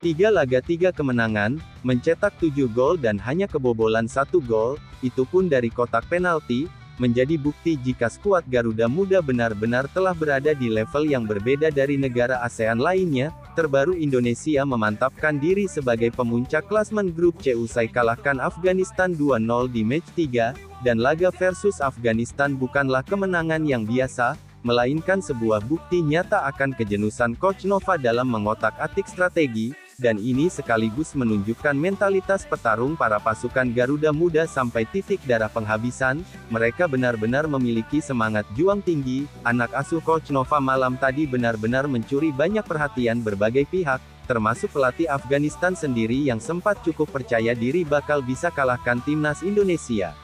3 laga 3 kemenangan, mencetak 7 gol dan hanya kebobolan 1 gol, itu pun dari kotak penalti, menjadi bukti jika skuad Garuda Muda benar-benar telah berada di level yang berbeda dari negara ASEAN lainnya. Terbaru Indonesia memantapkan diri sebagai pemuncak klasmen grup C usai kalahkan Afghanistan 2-0 di match 3, dan laga versus Afghanistan bukanlah kemenangan yang biasa, melainkan sebuah bukti nyata akan kejenusan Coach Nova dalam mengotak-atik strategi, dan ini sekaligus menunjukkan mentalitas petarung para pasukan Garuda Muda sampai titik darah penghabisan. Mereka benar-benar memiliki semangat juang tinggi. Anak asuh Coach Nova malam tadi benar-benar mencuri banyak perhatian berbagai pihak, termasuk pelatih Afghanistan sendiri yang sempat cukup percaya diri bakal bisa kalahkan timnas Indonesia.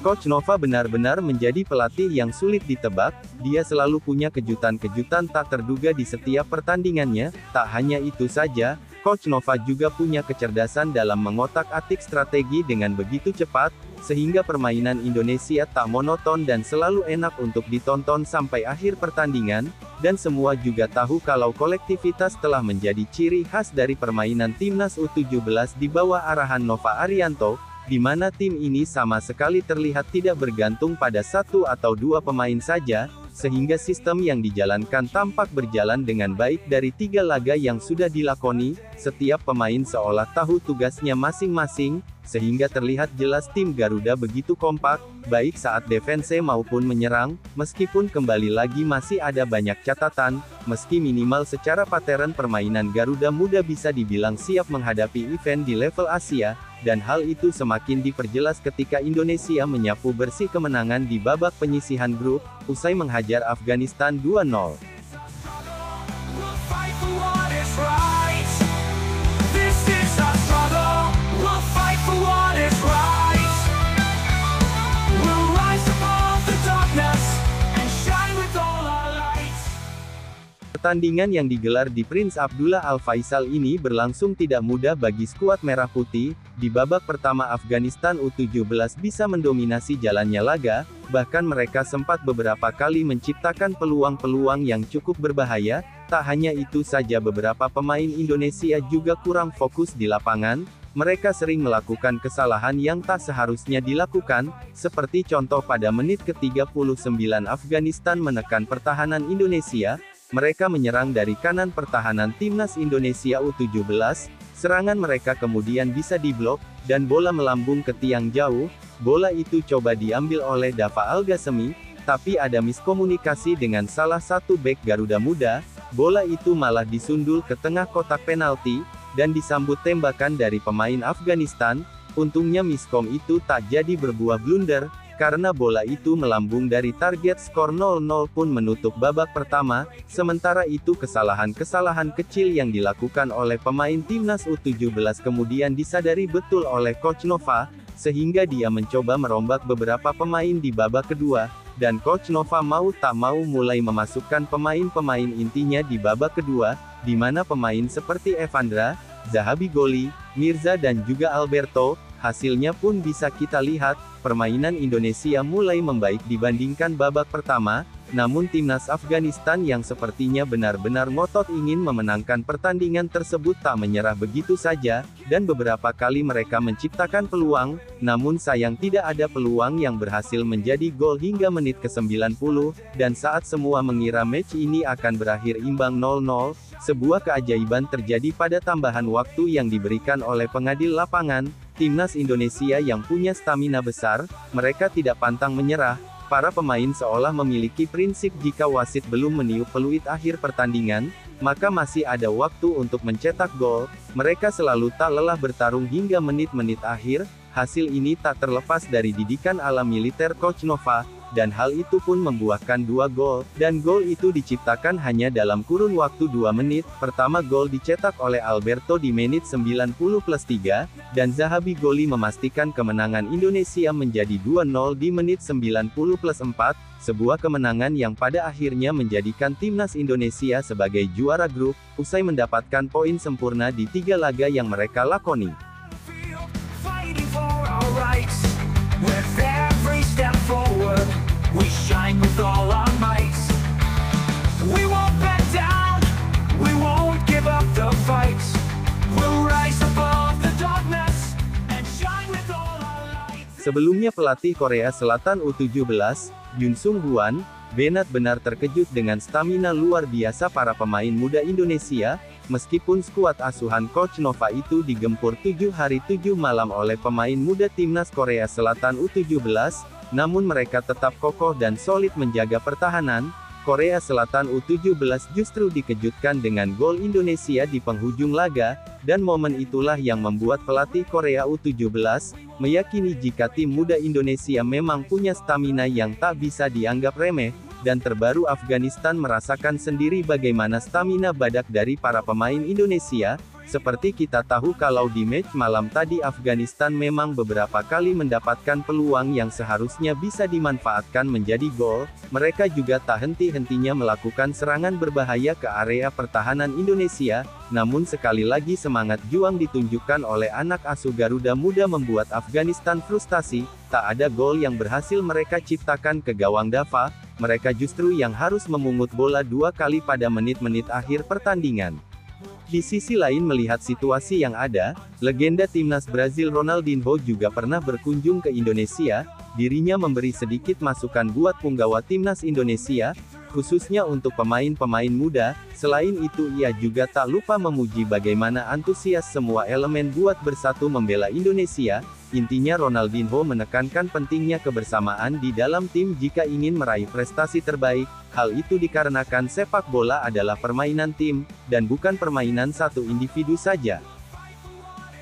Coach Nova benar-benar menjadi pelatih yang sulit ditebak. Dia selalu punya kejutan-kejutan tak terduga di setiap pertandingannya. Tak hanya itu saja, Coach Nova juga punya kecerdasan dalam mengotak-atik strategi dengan begitu cepat, sehingga permainan Indonesia tak monoton dan selalu enak untuk ditonton sampai akhir pertandingan. Dan semua juga tahu kalau kolektivitas telah menjadi ciri khas dari permainan timnas U17 di bawah arahan Nova Arianto, di mana tim ini sama sekali terlihat tidak bergantung pada satu atau dua pemain saja, sehingga sistem yang dijalankan tampak berjalan dengan baik. Dari 3 laga yang sudah dilakoni, setiap pemain seolah tahu tugasnya masing-masing, sehingga terlihat jelas tim Garuda begitu kompak, baik saat defense maupun menyerang. Meskipun kembali lagi masih ada banyak catatan, meski minimal secara pattern permainan Garuda Muda bisa dibilang siap menghadapi event di level Asia, dan hal itu semakin diperjelas ketika Indonesia menyapu bersih kemenangan di babak penyisihan grup, usai menghajar Afghanistan 2-0. Pertandingan yang digelar di Prince Abdullah Al Faisal ini berlangsung tidak mudah bagi skuad Merah Putih. Di babak pertama Afghanistan U17 bisa mendominasi jalannya laga, bahkan mereka sempat beberapa kali menciptakan peluang-peluang yang cukup berbahaya. Tak hanya itu saja, beberapa pemain Indonesia juga kurang fokus di lapangan. Mereka sering melakukan kesalahan yang tak seharusnya dilakukan, seperti contoh pada menit ke-39 Afghanistan menekan pertahanan Indonesia. Mereka menyerang dari kanan pertahanan timnas Indonesia U17, serangan mereka kemudian bisa diblok, dan bola melambung ke tiang jauh. Bola itu coba diambil oleh Dava Al-Ghassemi, tapi ada miskomunikasi dengan salah satu bek Garuda Muda. Bola itu malah disundul ke tengah kotak penalti, dan disambut tembakan dari pemain Afghanistan. Untungnya miskom itu tak jadi berbuah blunder, karena bola itu melambung dari target. Skor 0-0 pun menutup babak pertama. Sementara itu kesalahan-kesalahan kecil yang dilakukan oleh pemain timnas U17 kemudian disadari betul oleh Coach Nova, sehingga dia mencoba merombak beberapa pemain di babak kedua, dan Coach Nova mau tak mau mulai memasukkan pemain-pemain intinya di babak kedua, di mana pemain seperti Evandra, Zahabi Goli, Mirza dan juga Alberto. Hasilnya pun bisa kita lihat, permainan Indonesia mulai membaik dibandingkan babak pertama, namun timnas Afghanistan yang sepertinya benar-benar ngotot ingin memenangkan pertandingan tersebut tak menyerah begitu saja, dan beberapa kali mereka menciptakan peluang, namun sayang tidak ada peluang yang berhasil menjadi gol hingga menit ke-90, dan saat semua mengira match ini akan berakhir imbang 0-0, sebuah keajaiban terjadi pada tambahan waktu yang diberikan oleh pengadil lapangan. Timnas Indonesia yang punya stamina besar, mereka tidak pantang menyerah. Para pemain seolah memiliki prinsip jika wasit belum meniup peluit akhir pertandingan, maka masih ada waktu untuk mencetak gol. Mereka selalu tak lelah bertarung hingga menit-menit akhir. Hasil ini tak terlepas dari didikan ala militer Coach Nova, dan hal itu pun membuahkan 2 gol, dan gol itu diciptakan hanya dalam kurun waktu 2 menit. Pertama gol dicetak oleh Alberto di menit 90+3, dan Zahabi Goli memastikan kemenangan Indonesia menjadi 2-0 di menit 90+4, sebuah kemenangan yang pada akhirnya menjadikan timnas Indonesia sebagai juara grup, usai mendapatkan poin sempurna di 3 laga yang mereka lakoni. all our might. We won't back down, we won't give up the fight. We'll rise above the darkness and shine with all our light. Sebelumnya pelatih Korea Selatan U17, Yoon Sung-hwan, benar-benar terkejut dengan stamina luar biasa para pemain muda Indonesia, meskipun skuad asuhan Coach Nova itu digempur 7 hari 7 malam oleh pemain muda timnas Korea Selatan U17, namun mereka tetap kokoh dan solid menjaga pertahanan. Korea Selatan U17 justru dikejutkan dengan gol Indonesia di penghujung laga, dan momen itulah yang membuat pelatih Korea U17 meyakini jika tim muda Indonesia memang punya stamina yang tak bisa dianggap remeh, dan terbaru Afghanistan merasakan sendiri bagaimana stamina badak dari para pemain Indonesia. Seperti kita tahu kalau di match malam tadi Afghanistan memang beberapa kali mendapatkan peluang yang seharusnya bisa dimanfaatkan menjadi gol, mereka juga tak henti-hentinya melakukan serangan berbahaya ke area pertahanan Indonesia, namun sekali lagi semangat juang ditunjukkan oleh anak asuh Garuda Muda membuat Afghanistan frustasi, tak ada gol yang berhasil mereka ciptakan ke gawang Dava, mereka justru yang harus memungut bola 2 kali pada menit-menit akhir pertandingan. Di sisi lain melihat situasi yang ada, legenda timnas Brazil Ronaldinho juga pernah berkunjung ke Indonesia, dirinya memberi sedikit masukan buat punggawa timnas Indonesia, khususnya untuk pemain-pemain muda. Selain itu ia juga tak lupa memuji bagaimana antusias semua elemen buat bersatu membela Indonesia. Intinya Ronaldinho menekankan pentingnya kebersamaan di dalam tim jika ingin meraih prestasi terbaik. Hal itu dikarenakan sepak bola adalah permainan tim, dan bukan permainan satu individu saja.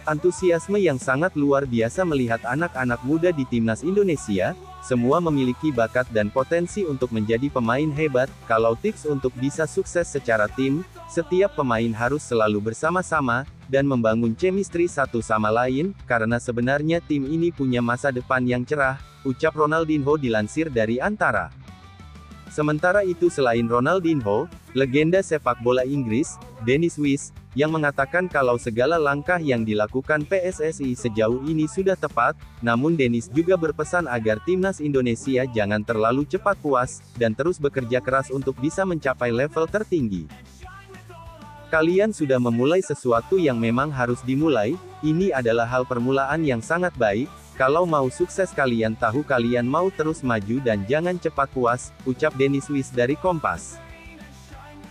Antusiasme yang sangat luar biasa melihat anak-anak muda di timnas Indonesia, semua memiliki bakat dan potensi untuk menjadi pemain hebat. Kalau tips untuk bisa sukses secara tim, setiap pemain harus selalu bersama-sama, dan membangun chemistry satu sama lain, karena sebenarnya tim ini punya masa depan yang cerah, ucap Ronaldinho dilansir dari Antara. Sementara itu selain Ronaldinho, legenda sepak bola Inggris, Dennis Wise, yang mengatakan kalau segala langkah yang dilakukan PSSI sejauh ini sudah tepat, namun Dennis juga berpesan agar timnas Indonesia jangan terlalu cepat puas, dan terus bekerja keras untuk bisa mencapai level tertinggi. Kalian sudah memulai sesuatu yang memang harus dimulai, ini adalah hal permulaan yang sangat baik. Kalau mau sukses kalian tahu kalian mau terus maju dan jangan cepat puas, ucap Dennis Wise dari Kompas.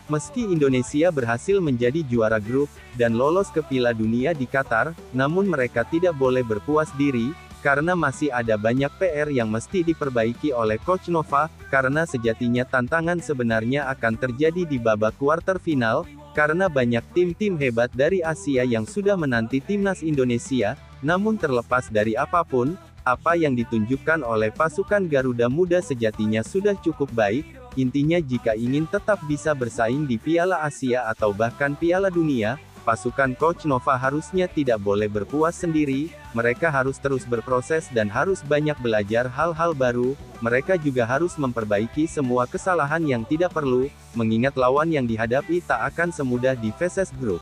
Meski Indonesia berhasil menjadi juara grup, dan lolos ke Piala Dunia di Qatar, namun mereka tidak boleh berpuas diri, karena masih ada banyak PR yang mesti diperbaiki oleh Coach Nova, karena sejatinya tantangan sebenarnya akan terjadi di babak kuarter final, karena banyak tim-tim hebat dari Asia yang sudah menanti timnas Indonesia. Namun terlepas dari apapun, apa yang ditunjukkan oleh pasukan Garuda Muda sejatinya sudah cukup baik. Intinya jika ingin tetap bisa bersaing di Piala Asia atau bahkan Piala Dunia, pasukan Coach Nova harusnya tidak boleh berpuas sendiri, mereka harus terus berproses dan harus banyak belajar hal-hal baru, mereka juga harus memperbaiki semua kesalahan yang tidak perlu, mengingat lawan yang dihadapi tak akan semudah di fase grup.